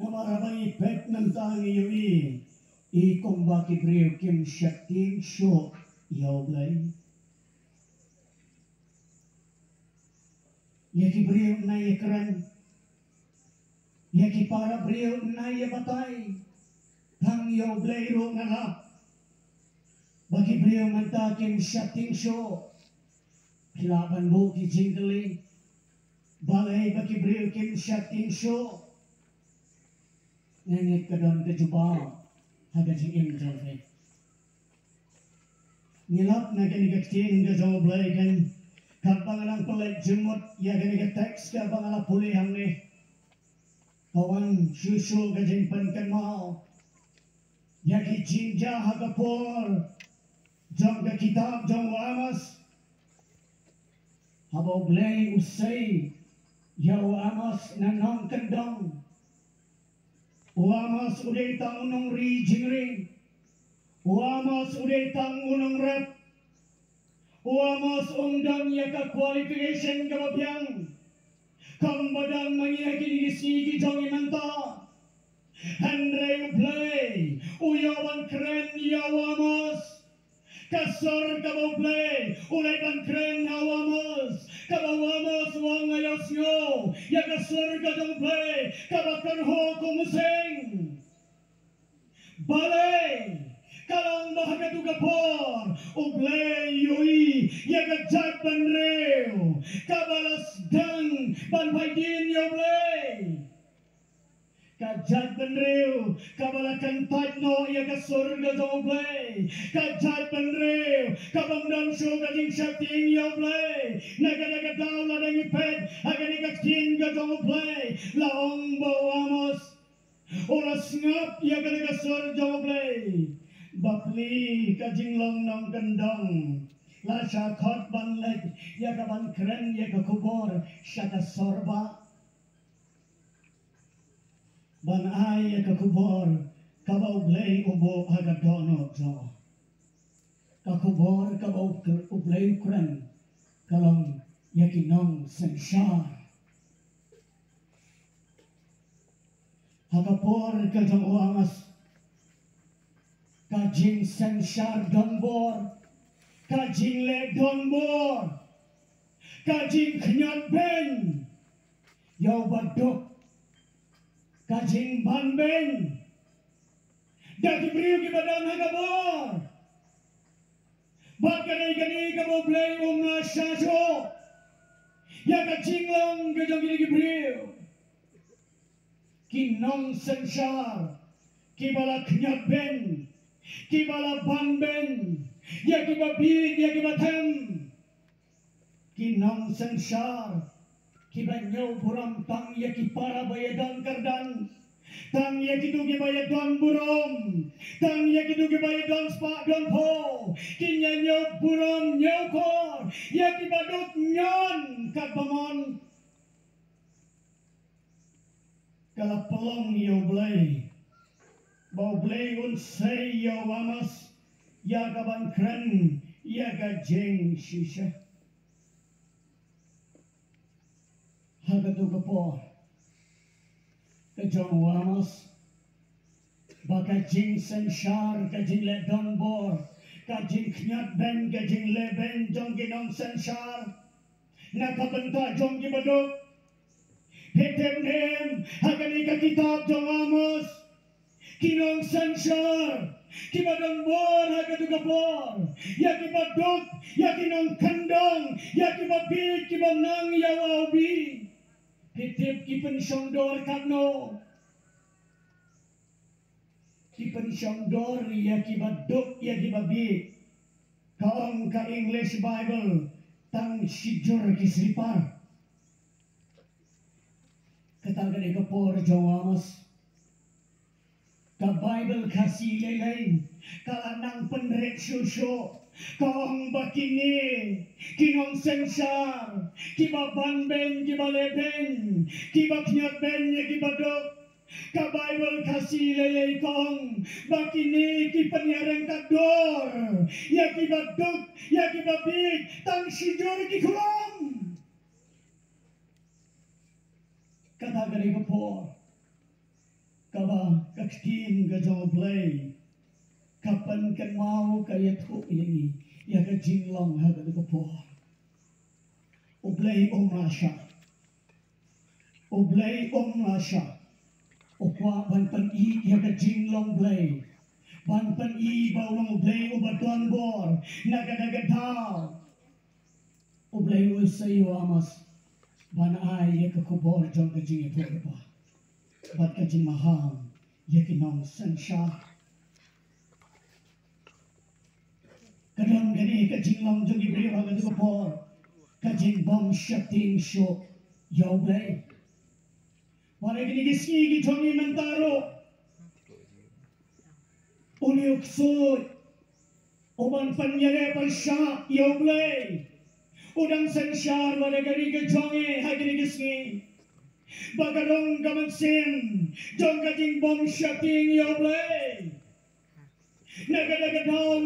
Namarabang ipet ng tangi yui. Ikong baki brio kim shaktim sho yoblay. Yaki brio na yakran. Yaki para brio na yabatay. Tang yoblay ro nga. Baki brio manta kim shaktim sho. Pilaban mo ki jinggali. Balay baki brio kim shaktim sho. Nangit ka doon ka juba. Haga jing imjol fe. Nilap na ganigaktin ka joblay kan. Kapangalang palit jumot. Ya ganigak-text ka pangalang pulihang ni. Kawan susul ka jing pankan mo. Yaki jinja hagapor. Jom ka kitab jom amas. Habaw blay usay. Yaw amas na nang kandang. Uamas uday tang unong ring. Uamas uday tang unong rep. Uamas undang yaka qualification kababiyang. Kambadang mangyaki ni jongi manta. Andre play. Uyawan kren yawamas. Kasar kabaw play. Ulay bang kren hawamas. Kabawamos wang ayos nyo. Yakasar kadang play. Kabakarho kumuseng. Balay. Kalang mahakatugapor. Ublay yui. Yakajag banreo. Kabalas dang. Banpaydin yoblay. Kajat benreu, kabalakan patno ia ke surga joblay. Kajat benreu, kabamdan syurga jing syakting yoblay. Naga-naga daw la dengi pet, agani kaktin ga joblay. Laong bawamos, oras ngap ia ke surga joblay. Bapli kajing long nong kendong. La syakot ban leg, ia ke ban keren ia ke kubur, syaka sorba. Ban ay kakubor kabaw blay ubo hagadono jo. Kakubor kabaw ublay kren kalong yakinong sensyar. Hagapor kajang uangas kajing sensyar donbor kajing le donbor kajing kenyat ben yaw badok kajing banbeng dati beriu ki badan hagabor bat kanay kaboblay syasyo ya kajing long kajong gini ki beriu kinong sensyar kibala kenyat ben kibala banbeng ya kibabid ya kibatem kinong sensyar kibanyaw buram tang yaki para bayadan kardan tang yaki dugi bayadan buram tang yaki dugi bayadan spa don po kinyanyaw buram nyaw kor yaki badut nyan kabamon kalapalong yaw blay baw blay unsay yaw amas yagaban kren yaga jeng shisha hagatugapo kajong wamos baka jing sensyar kajing le donbor kajing knyat ben kajing le ben jong ginong sensyar nakabenta jong gibadok hitem nem hagani ka kitab jong wamos kinong sensyar kibadong bor hagatugapor yakibadok yakinong kandong yakibabid kibamnang yawabi hitip kipensyongdor kakno kipensyongdor yakibadok yakibabid kaong ka English Bible tang sijur kisripar katagan ikapor jawamos ka Bible kasih lelay kalanang penrek syusyo kaong bakini kinong sensar kiba banben kiba leben kiba knyat ben ya kiba dok ka Bible kasih lelay kaong bakini ki penyarang kador ya kiba dok ya kiba big tang sijur ki kulom katagan ikapor 16 ka jong play. Kapan kan mau kaya tu ini ya ka jinglong ha ka ko po. Oblay Rasha. Oblay Rasha. Okwa ban pan I ya ka jinglong play. Ban pan I bawang play ubadon bor nagadagadaw. Oblay will say you amas. Ban ay ya ka kubor jong ka jing ito pa. Bat ka jing maham ya kinong sensya. Kadang gani ka jing long jong ibri ha ka kubor. Ka jing bom shutting show yaw play. Wala gani gisgi gitongi mentaro. Uliuk soy. Oban panyare pasya yaw play. Udang sensyar wala gani gitongi ha gani gisgi. Bagarong kamansin jong ka jing bom shutting yaw play. Nagadagadaw